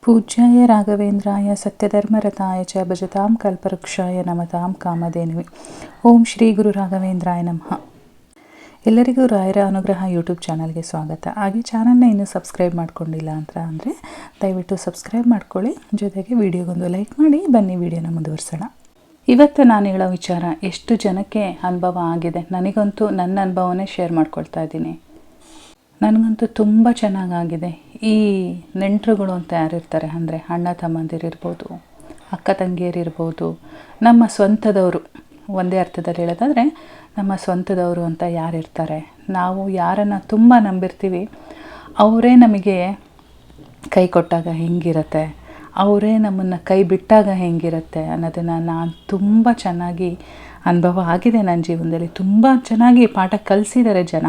ಪೂಜ್ಯಾಯ ರಾಘವೇಂದ್ರಾಯ ಸತ್ಯಧರ್ಮರತಾಯ ಚ ಭಜತಾಂ ಕಲ್ಪವೃಕ್ಷಾಯ ನಮತಾಂ ಕಾಮಧೇನುವೆ. ಓಂ ಶ್ರೀ ಗುರು ರಾಘವೇಂದ್ರಾಯ ನಮಃ. ಎಲ್ಲರಿಗೂ ರಾಯರ ಅನುಗ್ರಹ ಯೂಟ್ಯೂಬ್ ಚಾನಲ್ಗೆ ಸ್ವಾಗತ. ಹಾಗೆ ಚಾನಲ್ನ ಇನ್ನೂ ಸಬ್ಸ್ಕ್ರೈಬ್ ಮಾಡ್ಕೊಂಡಿಲ್ಲ ಅಂದರೆ ದಯವಿಟ್ಟು ಸಬ್ಸ್ಕ್ರೈಬ್ ಮಾಡ್ಕೊಳ್ಳಿ, ಜೊತೆಗೆ ವಿಡಿಯೋಗೊಂದು ಲೈಕ್ ಮಾಡಿ. ಬನ್ನಿ ವಿಡಿಯೋನ ಮುಂದುವರಿಸೋಣ. ಇವತ್ತು ನಾನು ಹೇಳೋ ವಿಚಾರ ಎಷ್ಟು ಜನಕ್ಕೆ ಅನುಭವ ಆಗಿದೆ. ನನಗಂತೂ ನನ್ನ ಅನುಭವನೇ ಶೇರ್ ಮಾಡ್ಕೊಳ್ತಾ ಇದ್ದೀನಿ. ನನಗಂತೂ ತುಂಬ ಚೆನ್ನಾಗಾಗಿದೆ. ಈ ನೆಂಟರುಗಳು ಅಂತ ಯಾರಿರ್ತಾರೆ ಅಂದರೆ ಅಣ್ಣ ತಮ್ಮಂದಿರಿರ್ಬೋದು, ಅಕ್ಕ ತಂಗಿಯರಿರ್ಬೋದು, ನಮ್ಮ ಸ್ವಂತದವರು, ಒಂದೇ ಅರ್ಥದಲ್ಲಿ ಹೇಳೋದಾದರೆ ನಮ್ಮ ಸ್ವಂತದವರು ಅಂತ ಯಾರಿರ್ತಾರೆ, ನಾವು ಯಾರನ್ನು ತುಂಬ ನಂಬಿರ್ತೀವಿ, ಅವರೇ ನಮಗೆ ಕೈ ಕೊಟ್ಟಾಗ ಹೆಂಗಿರುತ್ತೆ, ಅವರೇ ನಮ್ಮನ್ನು ಕೈ ಬಿಟ್ಟಾಗ ಹೆಂಗಿರುತ್ತೆ ಅನ್ನೋದನ್ನು ನಾನು ತುಂಬ ಚೆನ್ನಾಗಿ ಅನುಭವ ಆಗಿದೆ. ನನ್ನ ಜೀವನದಲ್ಲಿ ತುಂಬ ಚೆನ್ನಾಗಿ ಪಾಠ ಕಲಿಸಿದ್ದಾರೆ ಜನ.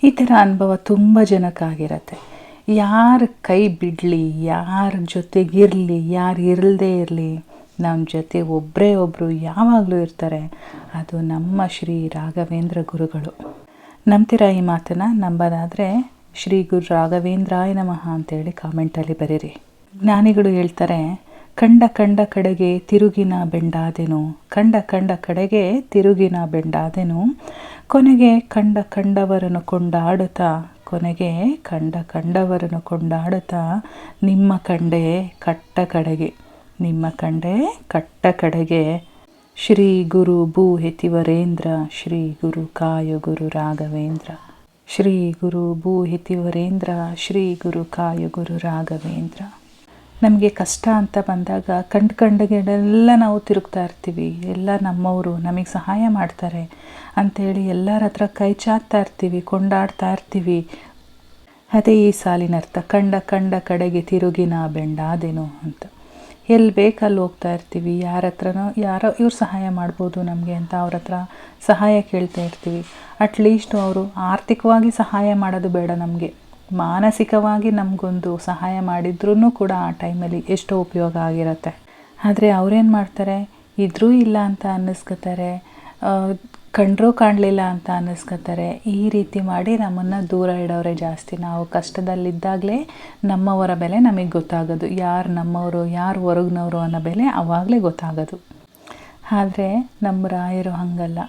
ಈ ಥರ ಅನುಭವ ತುಂಬ ಜನಕ್ಕಾಗಿರುತ್ತೆ. ಯಾರು ಕೈ ಬಿಡಲಿ, ಯಾರ ಜೊತೆಗಿರಲಿ, ಯಾರು ಇರದೇ ಇರಲಿ, ನಮ್ಮ ಜೊತೆ ಒಬ್ಬರೇ ಒಬ್ಬರು ಯಾವಾಗಲೂ ಇರ್ತಾರೆ. ಅದು ನಮ್ಮ ಶ್ರೀ ರಾಘವೇಂದ್ರ ಗುರುಗಳು. ನಂಬ್ತೀರಾ ಈ ಮಾತನ್ನು? ನಂಬೋದಾದರೆ ಶ್ರೀ ಗುರು ರಾಘವೇಂದ್ರಾಯ ನಮಃ ಅಂತೇಳಿ ಕಾಮೆಂಟಲ್ಲಿ ಬರೀರಿ. ಜ್ಞಾನಿಗಳು ಹೇಳ್ತಾರೆ, ಕಂಡ ಕಂಡ ಕಡೆಗೆ ತಿರುಗಿನ ಬೆಂಡಾದೆನು, ಕಂಡ ಕಂಡ ಕಡೆಗೆ ತಿರುಗಿನ ಬೆಂಡಾದೆನು, ಕೊನೆಗೆ ಕಂಡ ಕಂಡವರನ್ನು ಕೊಂಡಾಡುತ್ತಾ, ಕೊನೆಗೆ ಕಂಡ ಕಂಡವರನ್ನು ಕೊಂಡಾಡುತ್ತಾ, ನಿಮ್ಮ ಕಂಡೆ ಕಟ್ಟ ಕಡೆಗೆ, ನಿಮ್ಮ ಕಂಡೆ ಕಟ್ಟ ಕಡೆಗೆ, ಶ್ರೀ ಗುರು ಭೂ ಯತಿವರೇಂದ್ರ, ಶ್ರೀ ಗುರು ಕಾಯ ಗುರು ರಾಘವೇಂದ್ರ, ಶ್ರೀ ಗುರು ಭೂ ಯತಿವರೇಂದ್ರ, ಶ್ರೀ ಗುರು ಕಾಯ ಗುರು ರಾಘವೇಂದ್ರ. ನಮಗೆ ಕಷ್ಟ ಅಂತ ಬಂದಾಗ ಕಂಡುಗೆಲ್ಲ ನಾವು ತಿರುಗ್ತಾ ಇರ್ತೀವಿ. ಎಲ್ಲ ನಮ್ಮವರು ನಮಗೆ ಸಹಾಯ ಮಾಡ್ತಾರೆ ಅಂಥೇಳಿ ಎಲ್ಲರ ಹತ್ರ ಕೈ ಚಾಚ್ತಾ ಇರ್ತೀವಿ, ಕೊಂಡಾಡ್ತಾ ಇರ್ತೀವಿ. ಅದೇ ಈ ಸಾಲಿನ ಅರ್ಥ, ಕಂಡ ಕಂಡ ಕಡೆಗೆ ತಿರುಗಿನ ಬೆಂಡಾದೆನು ಅಂತ. ಎಲ್ಲಿ ಬೇಕಲ್ಲಿ ಹೋಗ್ತಾ ಇರ್ತೀವಿ, ಯಾರ ಹತ್ರನೋ ಯಾರೋ ಇವ್ರು ಸಹಾಯ ಮಾಡ್ಬೋದು ನಮಗೆ ಅಂತ ಅವ್ರ ಹತ್ರ ಸಹಾಯ ಕೇಳ್ತಾ ಇರ್ತೀವಿ. ಅಟ್ಲೀಸ್ಟ್ ಅವರು ಆರ್ಥಿಕವಾಗಿ ಸಹಾಯ ಮಾಡೋದು ಬೇಡ, ನಮಗೆ ಮಾನಸಿಕವಾಗಿ ನಮಗೊಂದು ಸಹಾಯ ಮಾಡಿದ್ರೂ ಕೂಡ ಆ ಟೈಮಲ್ಲಿ ಎಷ್ಟೋ ಉಪಯೋಗ ಆಗಿರುತ್ತೆ. ಆದರೆ ಅವರೇನು ಮಾಡ್ತಾರೆ, ಇದ್ರೂ ಇಲ್ಲ ಅಂತ ಅನ್ನಿಸ್ಕೊತಾರೆ, ಕಂಡ್ರೂ ಕಾಣಲಿಲ್ಲ ಅಂತ ಅನ್ನಿಸ್ಕೊತಾರೆ. ಈ ರೀತಿ ಮಾಡಿ ನಮ್ಮನ್ನು ದೂರ ಇಡೋರೆ ಜಾಸ್ತಿ. ನಾವು ಕಷ್ಟದಲ್ಲಿದ್ದಾಗಲೇ ನಮ್ಮವರ ಬೆಲೆ ನಮಗೆ ಗೊತ್ತಾಗೋದು, ಯಾರು ನಮ್ಮವರು ಯಾರು ಹೊರಗಿನವರು ಅನ್ನೋ ಬೆಲೆ ಆವಾಗಲೇ ಗೊತ್ತಾಗೋದು. ಆದರೆ ನಮ್ಮ ರಾಯರು ಹಾಗಲ್ಲ.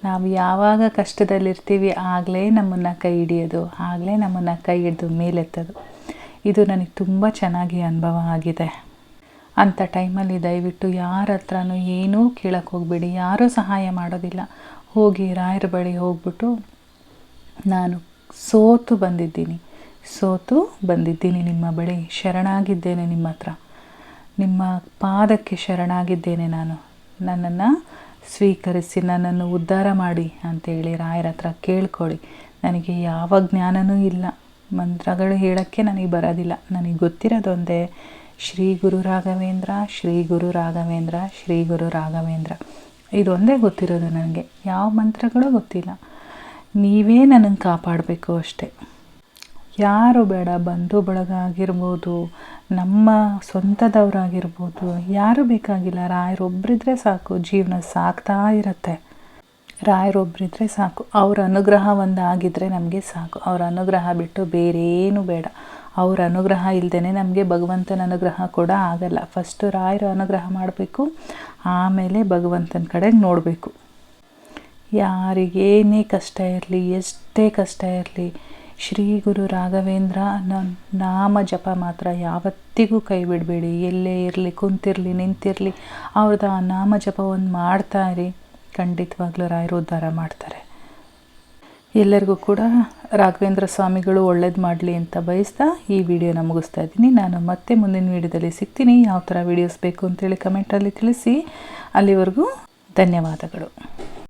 ನಾವು ಯಾವಾಗ ಕಷ್ಟದಲ್ಲಿರ್ತೀವಿ ಆಗಲೇ ನಮ್ಮನ್ನು ಕೈ ಹಿಡಿಯೋದು, ಆಗಲೇ ನಮ್ಮನ್ನು ಕೈ ಹಿಡಿದು ಮೇಲೆತ್ತೋದು. ಇದು ನನಗೆ ತುಂಬ ಚೆನ್ನಾಗಿ ಅನುಭವ ಆಗಿದೆ. ಅಂಥ ಟೈಮಲ್ಲಿ ದಯವಿಟ್ಟು ಯಾರ ಹತ್ರನೂ ಏನೂ ಕೇಳಕ್ಕೆ ಹೋಗಬೇಡಿ. ಯಾರೂ ಸಹಾಯ ಮಾಡೋದಿಲ್ಲ. ಹೋಗಿ ರಾಯರ ಬಳಿ ಹೋಗ್ಬಿಟ್ಟು, ನಾನು ಸೋತು ಬಂದಿದ್ದೀನಿ ನಿಮ್ಮ ಬಳಿ, ಶರಣಾಗಿದ್ದೇನೆ, ನಿಮ್ಮ ಹತ್ರ ನಿಮ್ಮ ಪಾದಕ್ಕೆ ಶರಣಾಗಿದ್ದೇನೆ, ನನ್ನನ್ನು ಸ್ವೀಕರಿಸಿ ನನ್ನನ್ನು ಉದ್ಧಾರ ಮಾಡಿ ಅಂತೇಳಿ ರಾಯರ ಹತ್ರ ಕೇಳ್ಕೊಳ್ಳಿ. ನನಗೆ ಯಾವ ಜ್ಞಾನವೂ ಇಲ್ಲ, ಮಂತ್ರಗಳು ಹೇಳೋಕ್ಕೆ ನನಗೆ ಬರೋದಿಲ್ಲ. ನನಗೆ ಗೊತ್ತಿರೋದೊಂದೇ, ಶ್ರೀ ಗುರು ರಾಘವೇಂದ್ರ, ಶ್ರೀ ಗುರು ರಾಘವೇಂದ್ರ, ಶ್ರೀ ಗುರು ರಾಘವೇಂದ್ರ. ಇದೊಂದೇ ಗೊತ್ತಿರೋದು ನನಗೆ. ಯಾವ ಮಂತ್ರಗಳೂ ಗೊತ್ತಿಲ್ಲ. ನೀವೇ ನನ್ನನ್ನು ಕಾಪಾಡಬೇಕು ಅಷ್ಟೆ. ಯಾರು ಬೇಡ, ಬಂಧು ಬಳಗ ಆಗಿರ್ಬೋದು, ನಮ್ಮ ಸ್ವಂತದವರಾಗಿರ್ಬೋದು, ಯಾರೂ ಬೇಕಾಗಿಲ್ಲ. ರಾಯರೊಬ್ಬರಿದ್ರೆ ಸಾಕು, ಜೀವನ ಸಾಕ್ತಾ ಇರುತ್ತೆ. ರಾಯರೊಬ್ಬರಿದ್ರೆ ಸಾಕು. ಅವ್ರ ಅನುಗ್ರಹ ಒಂದು ಆಗಿದ್ದರೆ ನಮಗೆ ಸಾಕು. ಅವ್ರ ಅನುಗ್ರಹ ಬಿಟ್ಟು ಬೇರೇನೂ ಬೇಡ. ಅವ್ರ ಅನುಗ್ರಹ ಇಲ್ಲದೇ ನಮಗೆ ಭಗವಂತನ ಅನುಗ್ರಹ ಕೂಡ ಆಗಲ್ಲ. ಫಸ್ಟು ರಾಯರ ಅನುಗ್ರಹ ಮಾಡಬೇಕು, ಆಮೇಲೆ ಭಗವಂತನ ಕಡೆಗೆ ನೋಡಬೇಕು. ಯಾರಿಗೇನೇ ಕಷ್ಟ ಇರಲಿ, ಎಷ್ಟೇ ಕಷ್ಟ ಇರಲಿ, ಶ್ರೀ ಗುರು ರಾಘವೇಂದ್ರ ನಾಮ ಜಪ ಮಾತ್ರ ಯಾವತ್ತಿಗೂ ಕೈ ಬಿಡಬೇಡಿ. ಎಲ್ಲೇ ಇರಲಿ, ಕುಂತಿರಲಿ, ನಿಂತಿರಲಿ, ಅವ್ರದ್ದು ಆ ನಾಮ ಜಪವನ್ನು ಮಾಡ್ತಾ ಇರಿ. ಖಂಡಿತವಾಗ್ಲೂ ರಾಯರು ಉದ್ಧಾರ ಮಾಡ್ತಾರೆ. ಎಲ್ಲರಿಗೂ ಕೂಡ ರಾಘವೇಂದ್ರ ಸ್ವಾಮಿಗಳು ಒಳ್ಳೇದು ಮಾಡಲಿ ಅಂತ ಬಯಸ್ತಾ ಈ ವಿಡಿಯೋನ ಮುಗಿಸ್ತಾ ಇದ್ದೀನಿ. ನಾನು ಮತ್ತೆ ಮುಂದಿನ ವಿಡಿಯೋದಲ್ಲಿ ಸಿಗ್ತೀನಿ. ಯಾವ ಥರ ವೀಡಿಯೋಸ್ ಬೇಕು ಅಂತೇಳಿ ಕಮೆಂಟಲ್ಲಿ ತಿಳಿಸಿ. ಅಲ್ಲಿವರೆಗೂ ಧನ್ಯವಾದಗಳು.